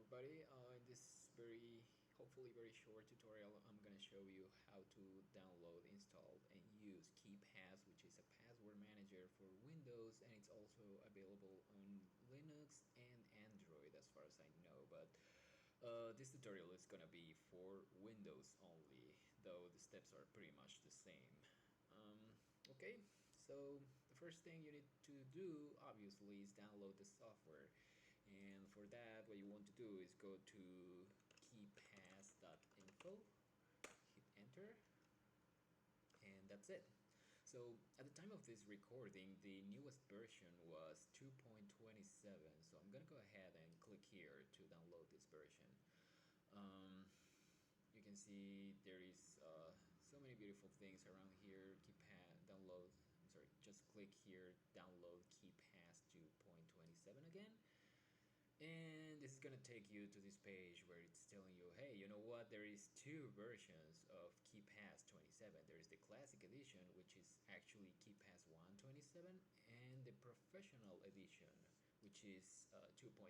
everybody. In this hopefully very short tutorial, I'm gonna show you how to download, install, and use KeePass, which is a password manager for Windows, and it's also available on Linux and Android as far as I know. But this tutorial is gonna be for Windows only, though the steps are pretty much the same. Okay, so the first thing you need to do obviously is download the software, and for that what you want to do is go to keepass.info, hit enter, and that's it. So at the time of this recording, the newest version was 2.27, so I'm gonna go ahead and click here to download this version. You can see there is so many beautiful things around here. Just click here, download KeePass 2.27 again, and this is gonna take you to this page where it's telling you, hey, you know what, there is two versions of KeePass 27. There is the classic edition, which is actually KeePass 127, and the professional edition, which is 2.27.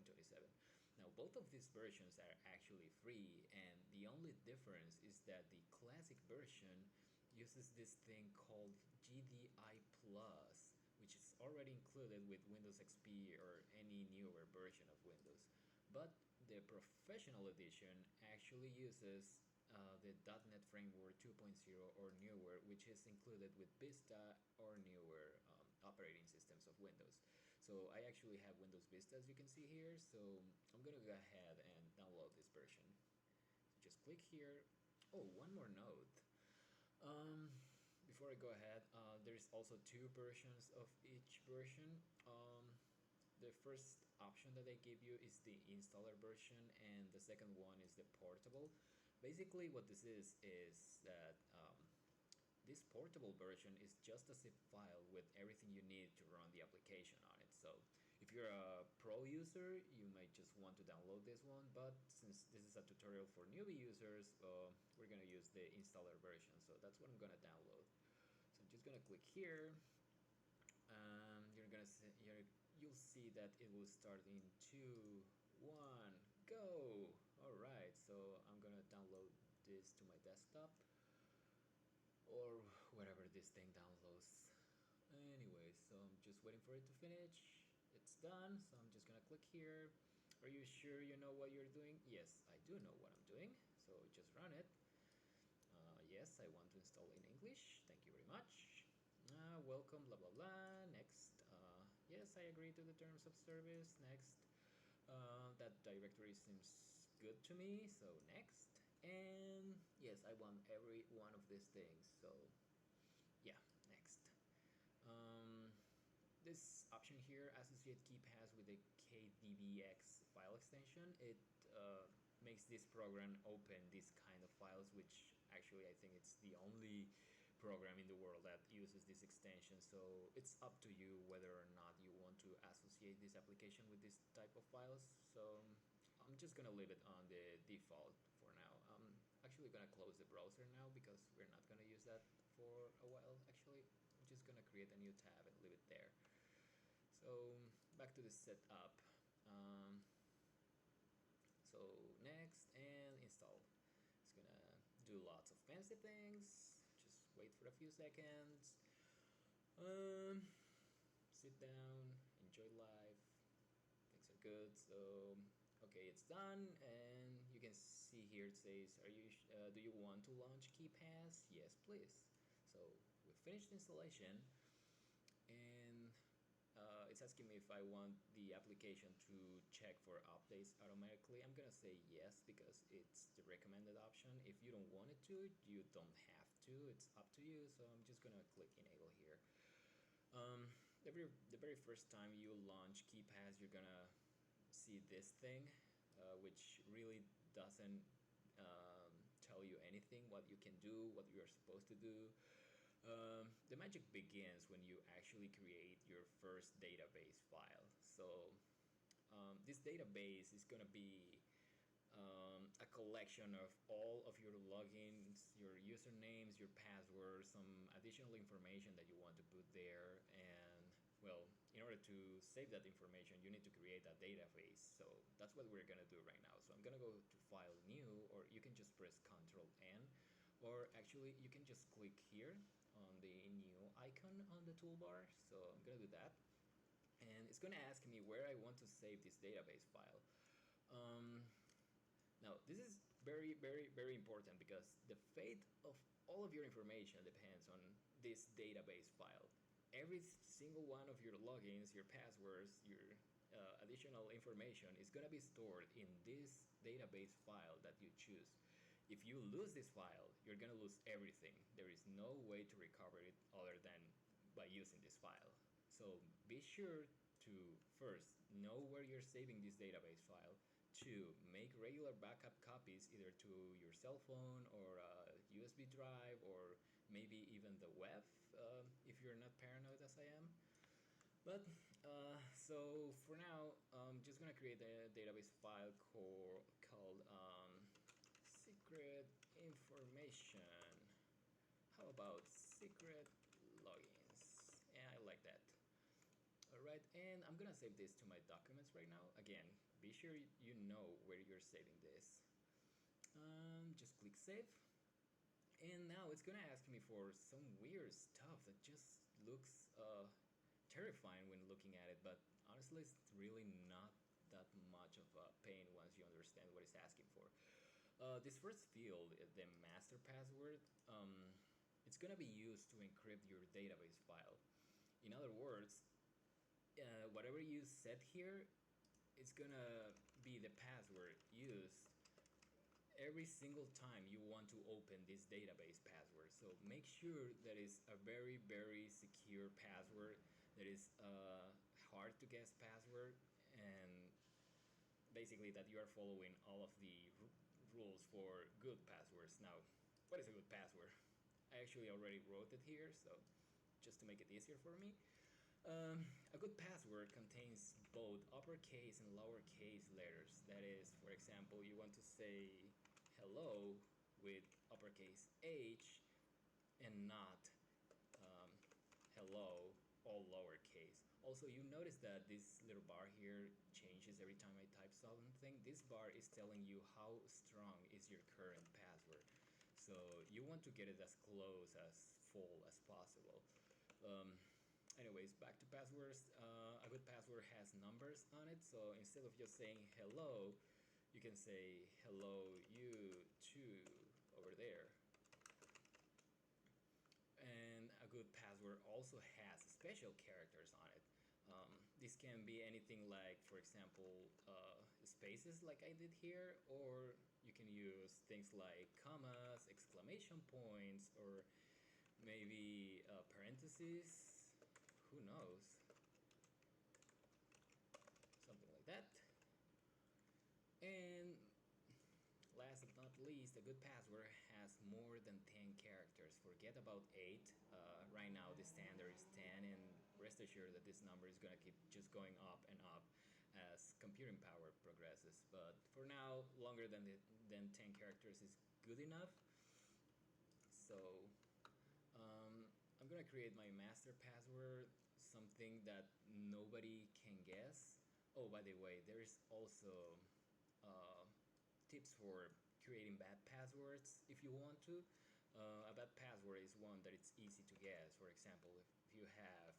Now both of these versions are actually free, and the only difference is that the classic version uses this thing called GDI Plus, which is already included with Windows XP or any newer version of Windows. But the professional edition actually uses the .NET Framework 2.0 or newer, which is included with Vista or newer operating systems of Windows. So I actually have Windows Vista, as you can see here, so I'm gonna go ahead and download this version. So just click here. Oh, one more note. Before I go ahead, there's also two versions of each version. The first option that they give you is the installer version, and the second one is the portable. Basically what this is that this portable version is just a zip file with everything you need to run the application on it. So if you're a pro user, you might just want to download this one, but since this is a tutorial for newbie users, we're gonna use the installer version, so that's what I'm gonna download. So I'm just gonna click here. You'll see that it will start in 2, 1, go. Alright, so I'm gonna download this to my desktop or wherever this thing downloads. Anyway, so I'm just waiting for it to finish. It's done, so I'm just gonna click here. Are you sure you know what you're doing? Yes, I do know what I'm doing, so just run it. Yes, I want to install in English, thank you very much. Welcome, blah blah blah, next. Yes, I agree to the terms of service, next. That directory seems good to me, so next. And yes, I want every one of these things, so yeah, next. This option here, associate KeePass with the KDBX file extension, it makes this program open these kind of files, which actually I think it's the only program in the world that uses this extension. So it's up to you whether or not you want to associate this application with this type of files. So I'm just gonna leave it on the default for now. I'm actually gonna close the browser now because we're not gonna use that for a while. Actually, I'm just gonna create a new tab and leave it there. So back to the setup. So next, and install. It's gonna do lots of fancy things. Just wait for a few seconds. Sit down, enjoy life. Things are good. So okay, it's done, and you can see here it says, do you want to launch KeePass? Yes, please. So we finished installation, and it's asking me if I want the application to check for updates automatically. I'm gonna say yes because it's the recommended option. If you don't want it to, you don't have to. It's up to you. So I'm just gonna click enable here. The very first time you launch KeePass, you're gonna see this thing, which really doesn't tell you anything, what you can do, what you are supposed to do. The magic begins when you actually create your first database file. So this database is gonna be a collection of all of your logins, your usernames, your passwords, some additional information that you want to put there, and well, in order to save that information, you need to create a database. So that's what we're gonna do right now. So I'm gonna go to File, New, or you can just press Control N, or actually you can just click here on the new icon on the toolbar. So I'm gonna do that, and it's gonna ask me where I want to save this database file. Now this is very, very, very important because the fate of all of your information depends on this database file. Every single one of your logins, your passwords, your additional information is gonna be stored in this database file that you choose. If you lose this file, you're gonna lose everything. There is no way to recover it other than by using this file. So be sure to first know where you're saving this database file. Two, make regular backup copies either to your cell phone or a USB drive or maybe even the web if you're not paranoid as I am. But so for now, I'm just gonna create a database file called secret information. How about secret logins? Yeah, I like that. Alright, and I'm gonna save this to my documents right now. Again, be sure you know where you're saving this. Just click save. And now it's gonna ask me for some weird stuff that just looks terrifying when looking at it, but honestly it's really not that much of a pain once you understand what it's asking for. This first field, the master password, it's gonna be used to encrypt your database file. In other words, whatever you set here, it's gonna be the password used every single time you want to open this database password. So make sure that it's a very, very secure password, that is a hard to guess password, and basically that you are following all of the rules for good passwords. Now, what is a good password? I actually already wrote it here, so just to make it easier for me. A good password contains both uppercase and lowercase letters. That is, for example, you want to say hello with uppercase H and not hello all lowercase. Also, you notice that this little bar here changes every time I type something. This bar is telling you how strong is your current password. So you want to get it as close as full as possible. Anyways, back to passwords. A good password has numbers on it, so instead of just saying hello, you can say hello you too over there. And a good password also has special characters on it. This can be anything like, for example, spaces like I did here, or you can use things like commas, exclamation points, or maybe parentheses. Who knows? Something like that. And last but not least, a good password has more than 10 characters. Forget about 8. Right now the standard is 10, and rest assured that this number is gonna keep just going up and up as computing power progresses. But for now, longer than 10 characters is good enough. So I'm gonna create my master password, something that nobody can guess. Oh, by the way, there is also tips for creating bad passwords if you want to. A bad password is one that it's easy to guess. For example, if you have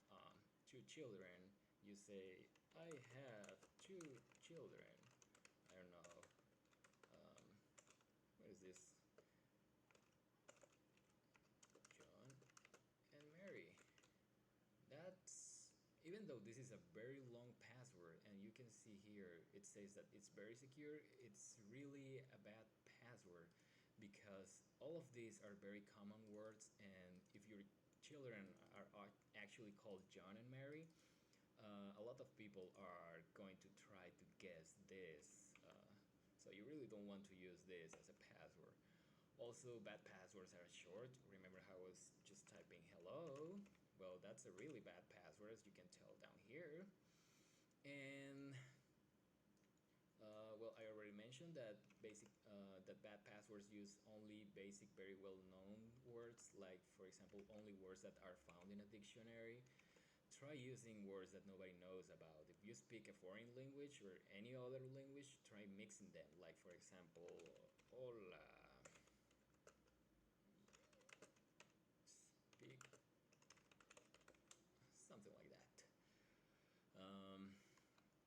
2 children, you say, I have 2 children. I don't know. What is this? John and Mary. That's, even though this is a very long password, and you can see here it says that it's very secure, it's really a bad password because all of these are very common words, and if your children are actually called John and Mary, a lot of people are going to try to guess this. So you really don't want to use this as a password. Also, bad passwords are short. Remember how I was just typing hello? Well, that's a really bad password, as you can tell down here. And well, I already mentioned that that bad passwords use only basic, very well-known words, like for example, only words that are found in a dictionary. try using words that nobody knows about. If you speak a foreign language or any other language, try mixing them. Like for example, hola, speak something like that. Um,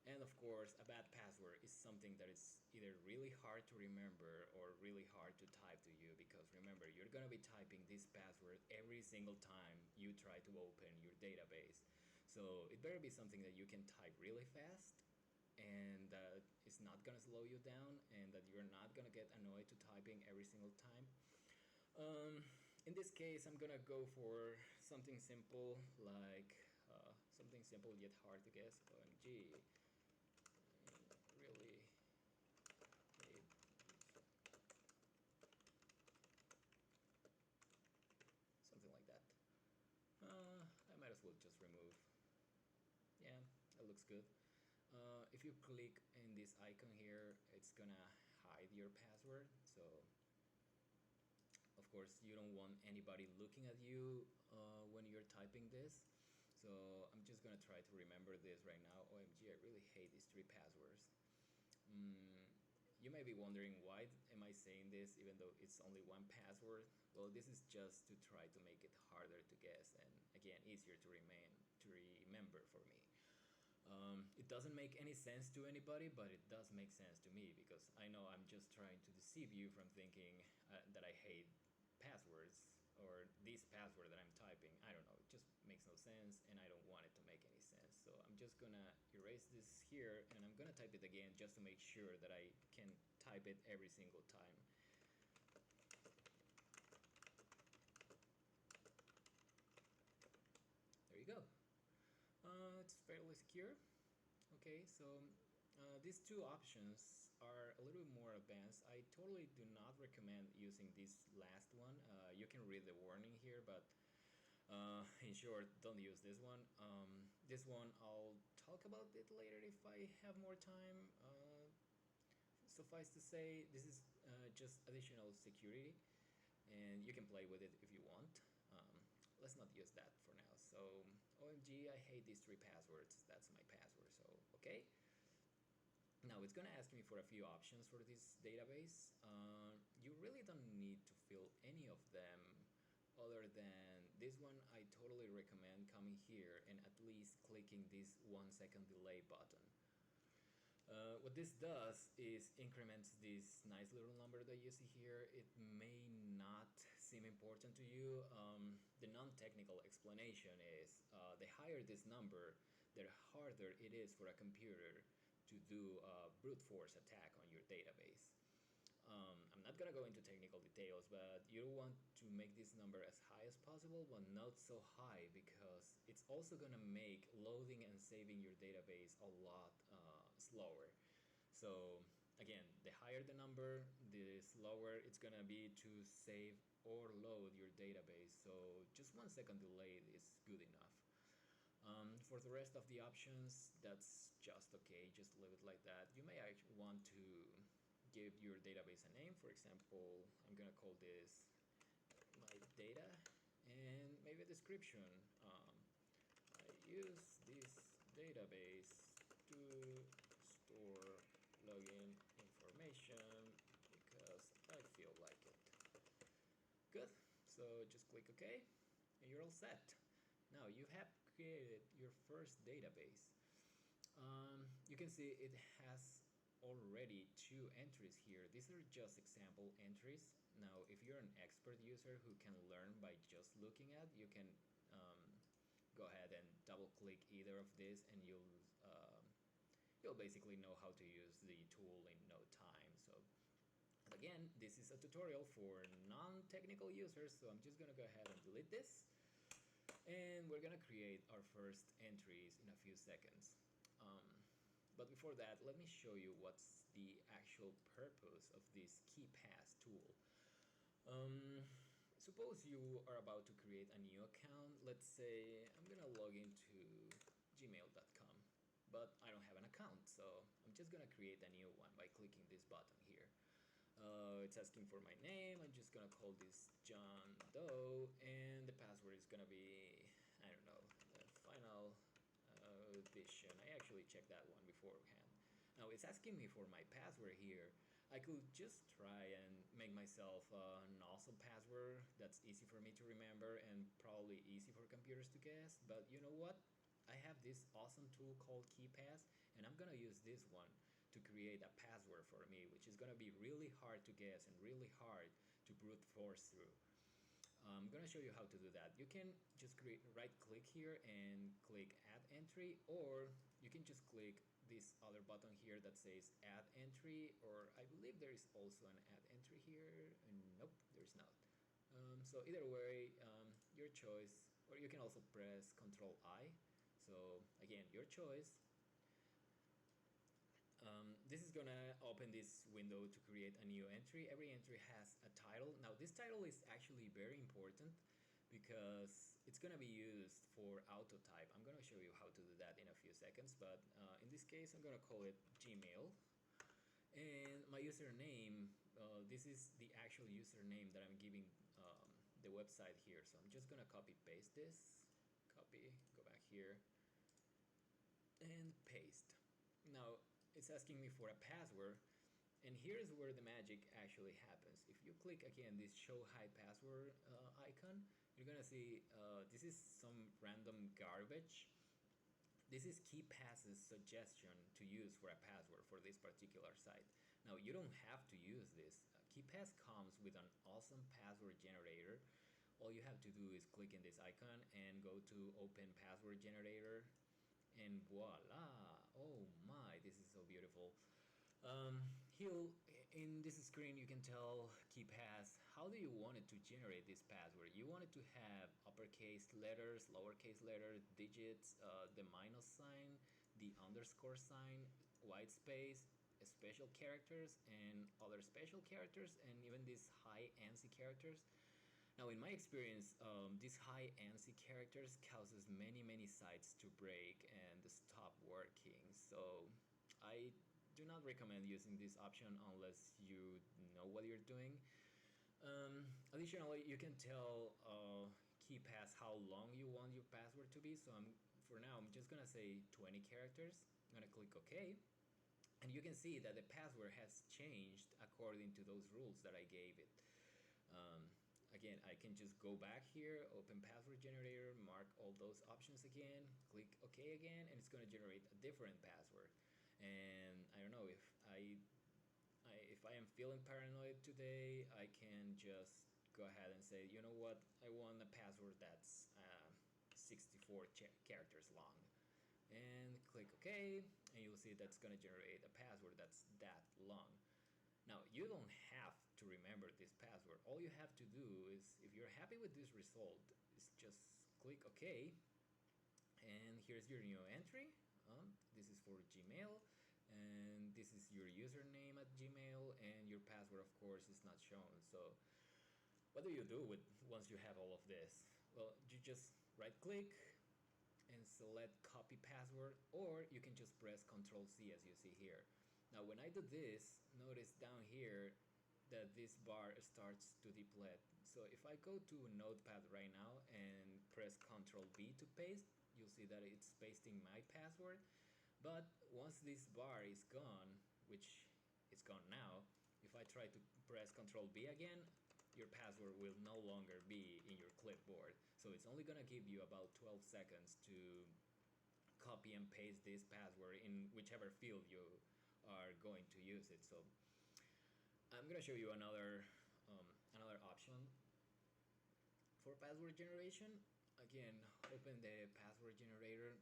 and of course, a bad password is something that is either really hard to remember or really hard to type to you, because remember, you're gonna be typing this password every single time you try to open your database. So it better be something that you can type really fast and that it's not gonna slow you down and that you're not gonna get annoyed to typing every single time. Um, in this case, I'm gonna go for something simple like something simple yet hard to guess. OMG, really hate something like that. I might as well just remove. Yeah, that looks good. If you click in this icon here, it's gonna hide your password. So of course you don't want anybody looking at you when you're typing this. So I'm just gonna try to remember this right now. OMG, I really hate these three passwords. Mm, you may be wondering why am I saying this even though it's only one password. Well, this is just to try to make it harder to guess and again easier to remember for me. It doesn't make any sense to anybody, but it does make sense to me because I know I'm just trying to deceive you from thinking that I hate passwords or this password that I'm typing. I don't know, it just makes no sense and I don't want it to make any sense. So I'm just gonna erase this here and I'm gonna type it again just to make sure that I can type it every single time. There you go. It's fairly secure. Okay, so these two options are a little bit more advanced. I totally do not recommend using this last one. You can read the warning here, but in short, don't use this one. This one, I'll talk about it later if I have more time. Suffice to say, this is just additional security, and you can play with it if you want. Let's not use that for now. So, OMG, I hate these three passwords. That's my password. So, okay. Now it's gonna ask me for a few options for this database. You really don't need to fill any of them other than this one. I totally recommend coming here and at least clicking this 1 second delay button. What this does is increments this nice little number that you see here. It may not seem important to you. The non-technical explanation is the higher this number, the harder it is for a computer to do a brute force attack on your database. I'm not gonna go into technical details, but you want to make this number as high as possible, but not so high because it's also gonna make loading and saving your database a lot slower. So again, the higher the number, the slower it's gonna be to save or load your database. So just 1 second delay is good enough. For the rest of the options, that's just okay. Just leave it like that. You may actually want to give your database a name. For example, I'm gonna call this my data and maybe a description. I use this database to store login information because I feel like it. Good. So just click OK and you're all set. Now you have created your first database. You can see it has already two entries here. These are just example entries. Now if you're an expert user who can learn by just looking at, you can go ahead and double click either of these and you'll basically know how to use the tool in no time. So again, this is a tutorial for non-technical users, so I'm just gonna go ahead and delete this and we're gonna create our first entries in a few seconds. But before that, let me show you what's the actual purpose of this KeePass tool. Suppose you are about to create a new account. Let's say I'm gonna log into gmail.com, but I don't have an account, so I'm just gonna create a new one by clicking this button here. It's asking for my name. I'm just gonna call this John Doe, and the password is gonna be, I don't know, the final addition. I actually checked that one beforehand. Now it's asking me for my password here. I could just try and make myself an awesome password that's easy for me to remember and probably easy for computers to guess, but you know what? I have this awesome tool called KeePass, and I'm gonna use this one to create a password for me, which is gonna be really hard to guess and really hard to brute force through. I'm gonna show you how to do that. You can just right click here and click add entry, or you can just click this other button here that says add entry, or I believe there is also an add entry here, and nope, there's not. So either way, your choice, or you can also press Ctrl I. So again, your choice. This is gonna open this window to create a new entry. Every entry has a title. Now this title is actually very important because it's gonna be used for auto type. I'm gonna show you how to do that in a few seconds, but in this case I'm gonna call it Gmail. And my username, this is the actual username that I'm giving the website here. So I'm just gonna copy paste this, copy, go back here, and paste. Now it's asking me for a password, and here's where the magic actually happens. If you click again this show hide password icon, you're gonna see this is some random garbage. This is KeePass's suggestion to use for a password for this particular site. Now you don't have to use this. KeePass comes with an awesome password generator. All you have to do is click in this icon and go to open password generator, and voila, oh my, this is so beautiful. Here in this screen you can tell KeePass how do you want it to generate this password. You want it to have uppercase letters, lowercase letters, digits, the minus sign, the underscore sign, white space, special characters, and other special characters, and even these high ANSI characters. Now, in my experience, these high ANSI characters causes many sites to break and stop working. So I do not recommend using this option unless you know what you're doing. Additionally, you can tell KeePass how long you want your password to be. So for now, I'm just gonna say 20 characters. I'm gonna click OK. And you can see that the password has changed according to those rules that I gave it. Again, I can just go back here, open password generator, mark all those options again, click OK again, and it's going to generate a different password. And I don't know, if I am feeling paranoid today, I can just go ahead and say, you know what, I want a password that's 64 characters long. And click OK, and you'll see that's going to generate a password that's that long. Now, you don't have to remember this password. All you have to do is, if you're happy with this result, is just click OK, and here's your new entry. This is for Gmail, and this is your username at Gmail, and your password, of course, is not shown. So what do you do with once you have all of this? Well, you just right click and select copy password, or you can just press Ctrl C as you see here. Now when I do this, notice down here that this bar starts to deplete. So if I go to Notepad right now and press Ctrl B to paste, you'll see that it's pasting my password. But once this bar is gone, which it's gone now, if I try to press Ctrl B again, your password will no longer be in your clipboard. So it's only gonna give you about 12 seconds to copy and paste this password in whichever field you are going to use it. So I'm gonna show you another option for password generation. Again, open the password generator.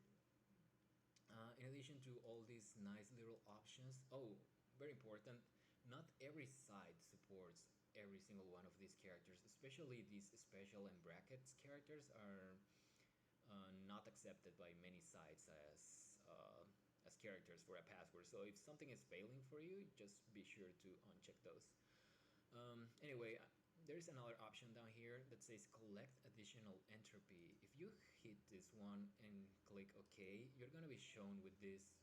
In addition to all these nice little options, oh, very important, not every site supports every single one of these characters, especially these special and brackets characters are not accepted by many sites as characters for a password. So if something is failing for you, just be sure to uncheck those. Anyway, there's another option down here that says collect additional entropy. If you hit this one and click OK, you're gonna be shown with this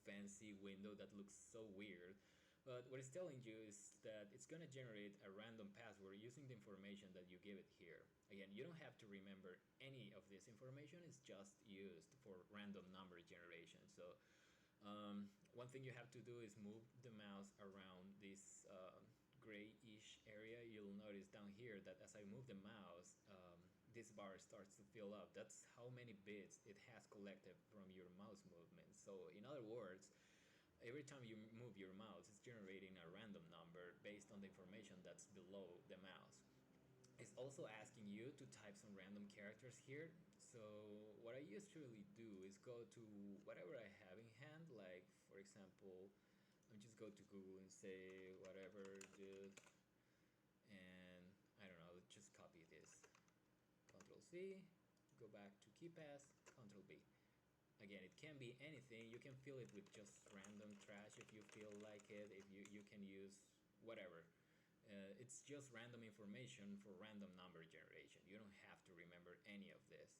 fancy window that looks so weird. But what it's telling you is that it's going to generate a random password using the information that you give it here. Again, you don't have to remember any of this information. It's just used for random number generation. So one thing you have to do is move the mouse around this grayish area. You'll notice down here that as I move the mouse, this bar starts to fill up. That's how many bits it has collected from your mouse movement. So in other words, every time you move your mouse, it's generating a random number based on the information that's below the mouse. It's also asking you to type some random characters here. So what I usually do is go to whatever I have in hand, like for example, I just go to Google and say whatever, just, and I don't know, just copy this. Control C, go back to KeePass, Control B. Again, it can be anything. You can fill it with just random trash if you feel like it. If you can use whatever. It's just random information for random number generation. You don't have to remember any of this.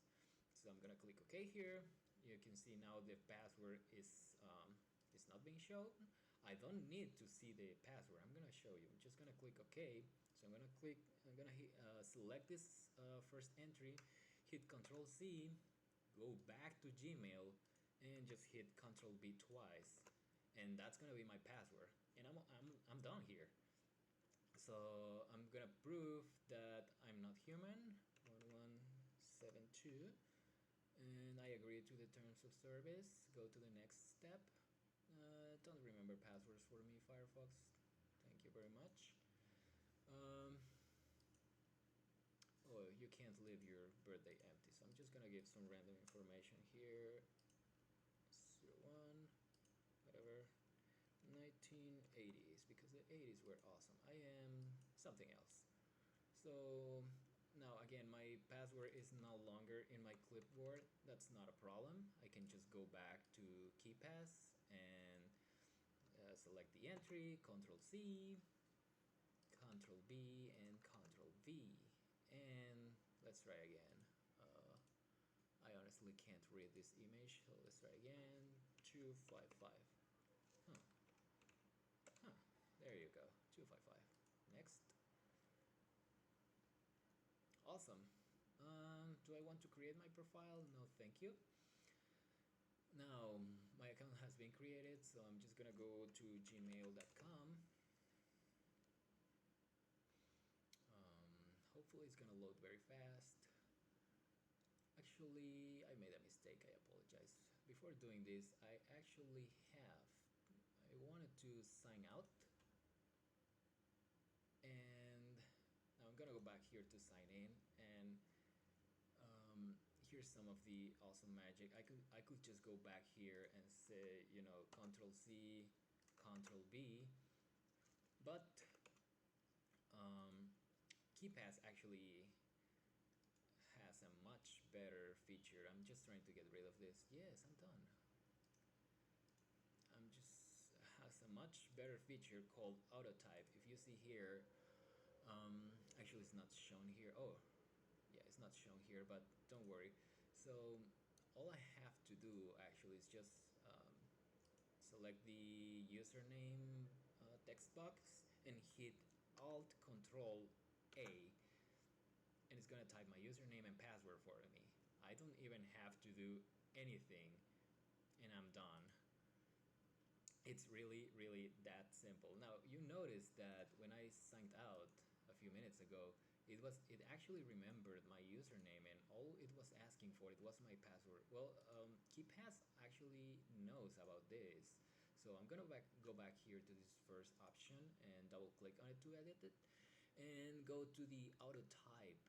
So I'm gonna click OK here. You can see now the password is not being shown. I don't need to see the password. I'm gonna show you. I'm just gonna click OK. So I'm gonna select this first entry, hit Control C, go back to Gmail, and just hit Control B twice, and that's gonna be my password. And I'm done here. So I'm gonna prove that I'm not human. 1172, and I agree to the terms of service. Go to the next step. Don't remember passwords for me, Firefox. Thank you very much. Oh, you can't leave your birthday empty, so I'm just gonna give some random information here. 01, whatever, 1980s, because the 80s were awesome. I am something else. So now again, my password is no longer in my clipboard. That's not a problem. I can just go back to KeePass and select the entry, Control C, Control B, and Control V. And let's try again. I honestly can't read this image, so let's try again. 255. Huh. There you go. 255. Next. Awesome. Do I want to create my profile? No, thank you. Now my account has been created, so I'm just gonna go to gmail.com. Hopefully it's gonna load very fast. Actually, I made a mistake. I apologize. Before doing this, I wanted to sign out, and now I'm gonna go back here to sign in, and here's some of the awesome magic. I could just go back here and say, you know, Control C, Control B, but KeePass actually has a much better feature. I'm just trying to get rid of this. Yes, I'm done. Has a much better feature called auto type. If you see here, actually it's not shown here. Oh, yeah, it's not shown here, but don't worry. So all I have to do actually is just select the username text box and hit Alt Control A, and it's gonna type my username and password for me. I don't even have to do anything, and I'm done. It's really that simple. Now you notice that when I signed out a few minutes ago, it actually remembered my username, and all it was asking for it was my password. Well, KeePass actually knows about this, so I'm gonna go back here to this first option and double click on it to edit it, and go to the auto type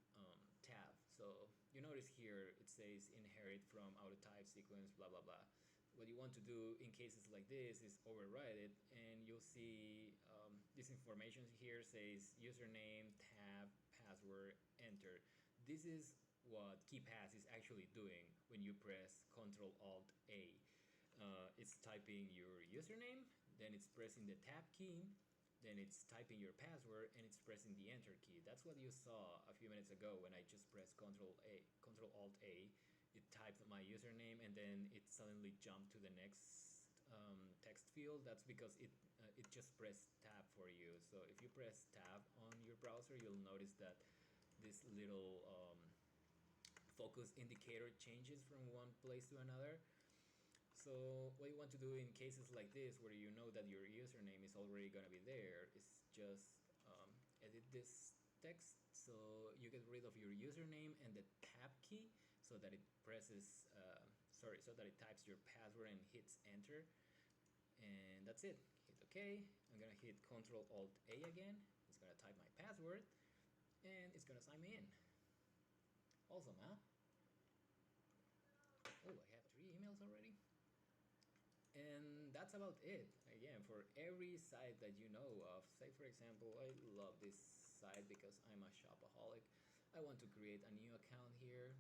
tab. So you notice here it says inherit from auto type sequence, blah blah blah. What you want to do in cases like this is override it, and you'll see this information here says username, tab, password, enter. This is what KeePass is actually doing when you press Ctrl Alt A. It's typing your username, then it's pressing the tab key, then it's typing your password, and it's pressing the enter key. That's what you saw a few minutes ago when I just pressed Ctrl Alt A. It typed my username, and then it suddenly jumped to the next text field, that's because it just pressed tab for you. So if you press tab on your browser, you'll notice that this little focus indicator changes from one place to another. So what you want to do in cases like this, where you know that your username is already gonna be there, is just edit this text so you get rid of your username and the tab key, so that it presses so that it types your password and hits enter, and that's it. Hit OK. I'm gonna hit Ctrl Alt A again. It's gonna type my password and it's gonna sign me in. Awesome, huh? Oh, I have 3 emails already. And that's about it. Again, for every site that you know of, say for example, I love this site because I'm a shopaholic. I want to create a new account here.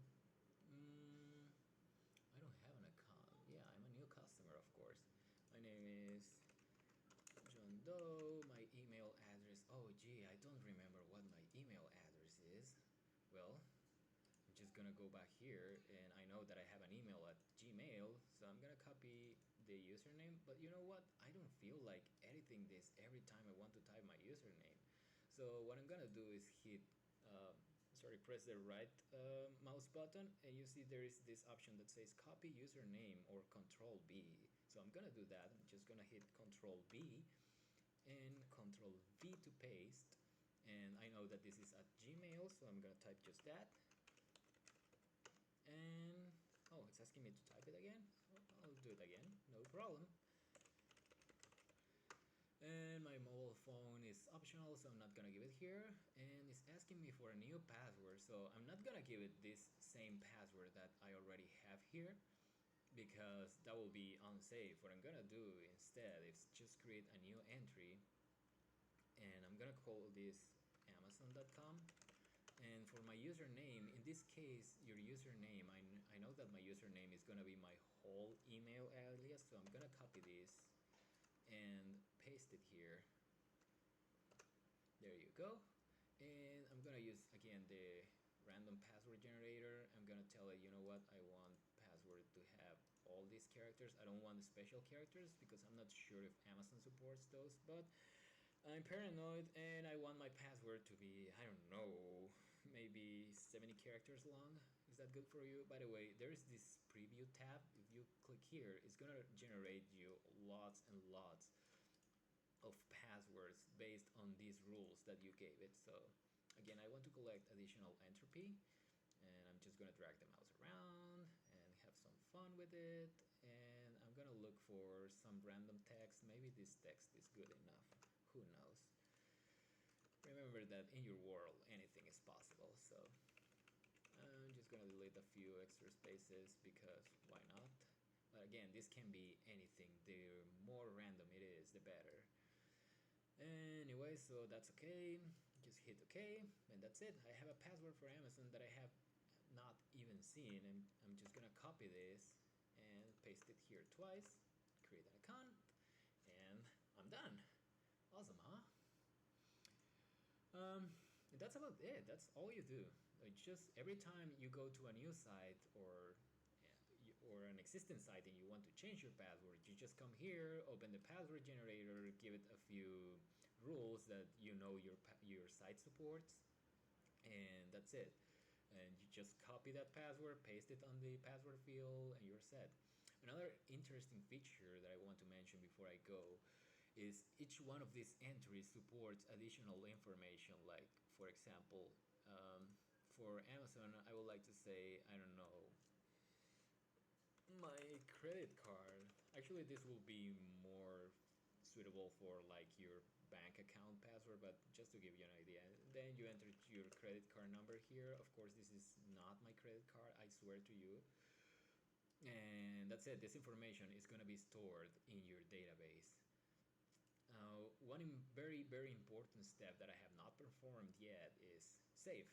I don't have an account. Yeah, I'm a new customer, of course. My name is John Doe. My email address. Oh gee, I don't remember what my email address is. Well, I'm just gonna go back here, and I know that I have an email at Gmail, so I'm gonna copy the username. But you know what? I don't feel like editing this every time I want to type my username. So what I'm gonna do is hit press the right mouse button, and you see there is this option that says copy username or Control B. So I'm gonna do that. I'm just gonna hit Control B and Control V to paste, and I know that this is at Gmail, so I'm gonna type just that. And oh, it's asking me to type it again. I'll do it again, no problem. And my mobile phone is optional, so I'm not gonna give it here. And it's asking me for a new password, so I'm not gonna give it this same password that I already have here, because that will be unsafe. What I'm gonna do instead is just create a new entry, and I'm gonna call this Amazon.com. And for my username, in this case, your username, I know that my username is gonna be my whole email alias, so I'm gonna copy this and paste it here. There you go. And I'm gonna use again the random password generator. I'm gonna tell it, you know what, I want password to have all these characters. I don't want the special characters because I'm not sure if Amazon supports those, but I'm paranoid and I want my password to be, I don't know, maybe 70 characters long. Is that good for you? By the way, there is this preview tab. If you click here, it's gonna generate you lots and lots of passwords based on these rules that you gave it. So again, I want to collect additional entropy, and I'm just gonna drag the mouse around and have some fun with it. And I'm gonna look for some random text. Maybe this text is good enough. Who knows? Remember that in your world anything is possible, so I'm just gonna delete a few extra spaces because why not? But again, this can be anything. The more random it is, the better. Anyway, so that's okay. Just hit OK, and that's it. I have a password for Amazon that I have not even seen, and I'm just gonna copy this and paste it here twice, create an account, and I'm done. Awesome, huh? That's about it. That's all you do. Like, just every time you go to a new site or an existing site and you want to change your password, you just come here, open the password generator, give it a few rules that you know your site supports, and that's it. And you just copy that password, paste it on the password field, and you're set. Another interesting feature that I want to mention before I go is each one of these entries supports additional information. Like, for example, for Amazon, I would like to say, I don't know, my credit card. Actually, this will be more suitable for like your bank account password, but just to give you an idea, then you enter your credit card number here. Of course, this is not my credit card, I swear to you. And that's it. This information is going to be stored in your database. One very important step that I have not performed yet is save.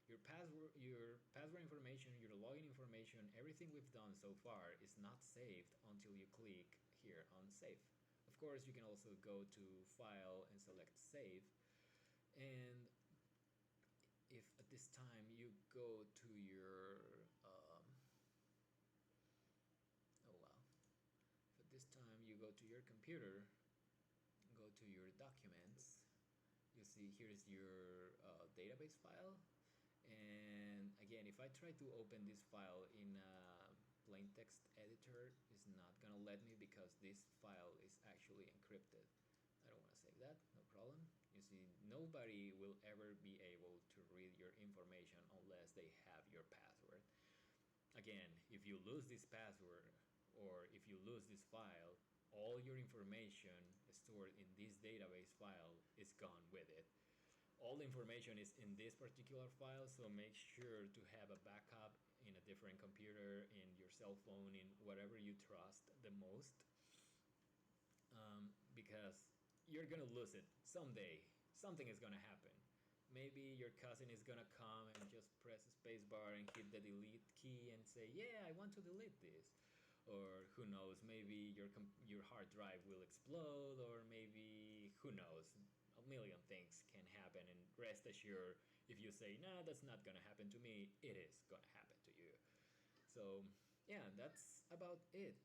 Your password information, your login information, everything we've done so far is not saved until you click here on save. Of course, you can also go to file and select save, and if at this time you go to your oh wow, if at this time you go go to your computer, go to your documents. You see here is your database file, and again, if I try to open this file in a plain text editor, it's not gonna let me because this file is actually encrypted. I don't want to save that, no problem. You see, nobody will ever be able to read your information unless they have your password. Again, if you lose this password or if you lose this file, all your information stored in this database file is gone with it. All the information is in this particular file, so make sure to have a backup in a different computer, in your cell phone, in whatever you trust the most, because you're gonna lose it someday. Something is gonna happen. Maybe your cousin is gonna come and just press spacebar and hit the delete key and say, yeah, I want to delete this. Or who knows, maybe your hard drive will explode, or maybe, who knows, a million things can happen. And rest assured, if you say, nah, that's not gonna happen to me, it is gonna happen to you. So yeah, that's about it.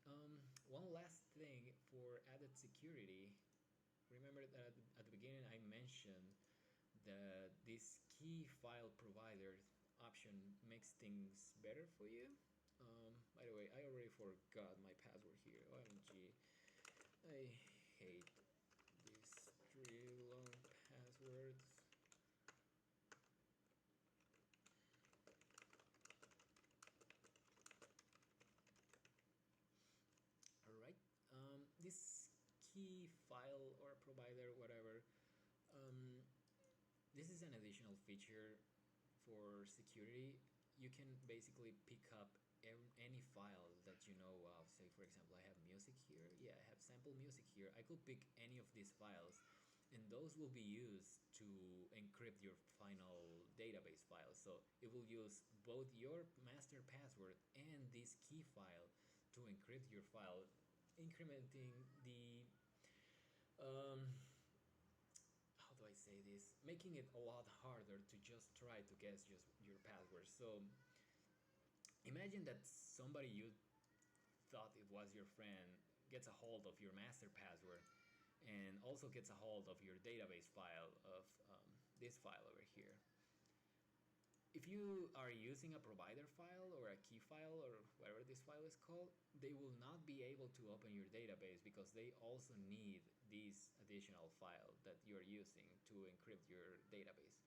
One last thing for added security. Remember that at the beginning I mentioned that this key file provider option makes things better for you. By the way, I already forgot my password here. OMG, I hate these 3 long passwords. Alright, this key file or provider, whatever, um, this is an additional feature for security. You can basically pick up any file that you know of. Say for example, I have music here. Yeah, I have sample music here. I could pick any of these files, and those will be used to encrypt your final database file. So it will use both your master password and this key file to encrypt your file, incrementing the um, how do I say this? Making it a lot harder to just try to guess just your password. So imagine that somebody you thought it was your friend gets a hold of your master password and also gets a hold of your database file of this file over here. If you are using a provider file or a key file or whatever this file is called, they will not be able to open your database because they also need this additional file that you're using to encrypt your database.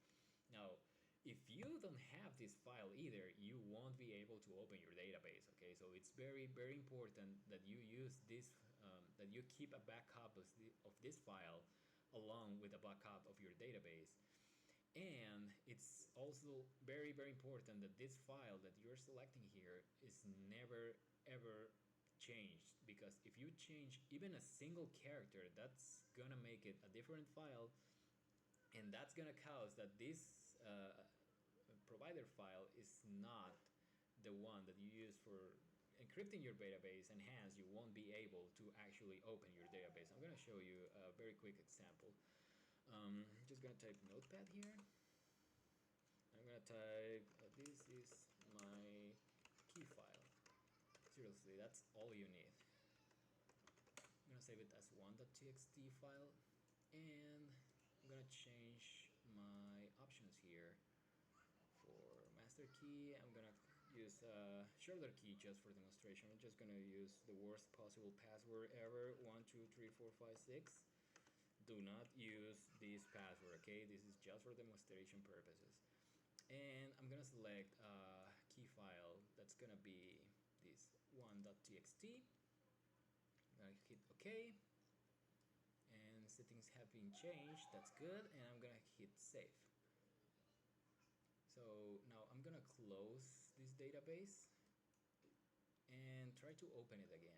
Now, if you don't have this file either, you won't be able to open your database. Okay, so it's very, very important that you use this, that you keep a backup of this file along with a backup of your database. And it's also very, very important that this file that you're selecting here is never ever changed, because if you change even a single character, that's gonna make it a different file, and that's gonna cause that this provider file is not the one that you use for encrypting your database, and hence you won't be able to actually open your database. I'm gonna show you a very quick example. Just gonna type notepad here. I'm gonna type this is my key file. Seriously, that's all you need. I'm gonna save it as 1.txt file, and I'm gonna change my options here. For master key, I'm gonna use a shorter key just for demonstration. I'm just gonna use the worst possible password ever, 12345 6. Do not use this password, okay? This is just for demonstration purposes. And I'm gonna select a key file that's gonna be this 1.txt. I'm gonna hit OK, and settings have been changed. That's good, and I'm gonna hit save. So now I'm gonna close this database and try to open it again.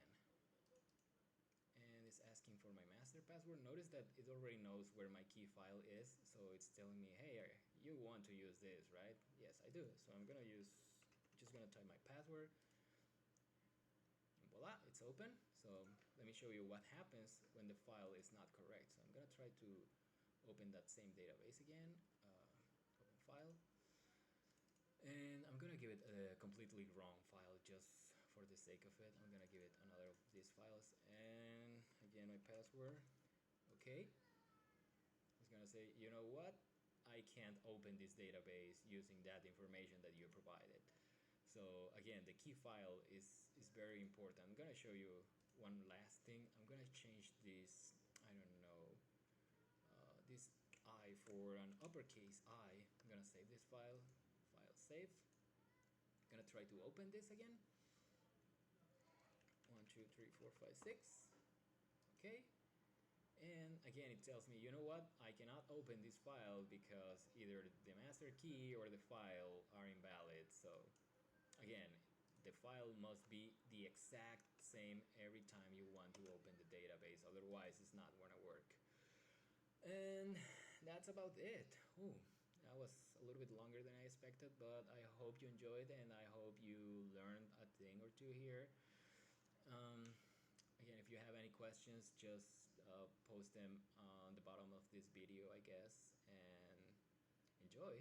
And it's asking for my master password. Notice that it already knows where my key file is, so it's telling me, hey, you want to use this, right? Yes, I do. So I'm gonna just gonna type my password, and voila, it's open. So let me show you what happens when the file is not correct. So I'm gonna try to open that same database again, open file, and I'm gonna give it a completely wrong file just for the sake of it. I'm gonna give it another of these files, and again my password. Okay, it's gonna say, you know what, I can't open this database using that information that you provided. So again, the key file is very important. I'm gonna show you one last thing. I'm gonna change this, I don't know, this I for an uppercase I. I'm gonna save this file, file save. I'm gonna try to open this again. 1 2 3 4 5 6. Okay, and again it tells me, you know what, I cannot open this file because either the master key or the file are invalid. So again, the file must be the exact same every time you want to open the database, otherwise it's not gonna work. And that's about it. Ooh, that was a little bit longer than I expected, but I hope you enjoyed and I hope you learned a thing or two here. um, Again, if you have any questions, just post them on the bottom of this video, I guess, and enjoy.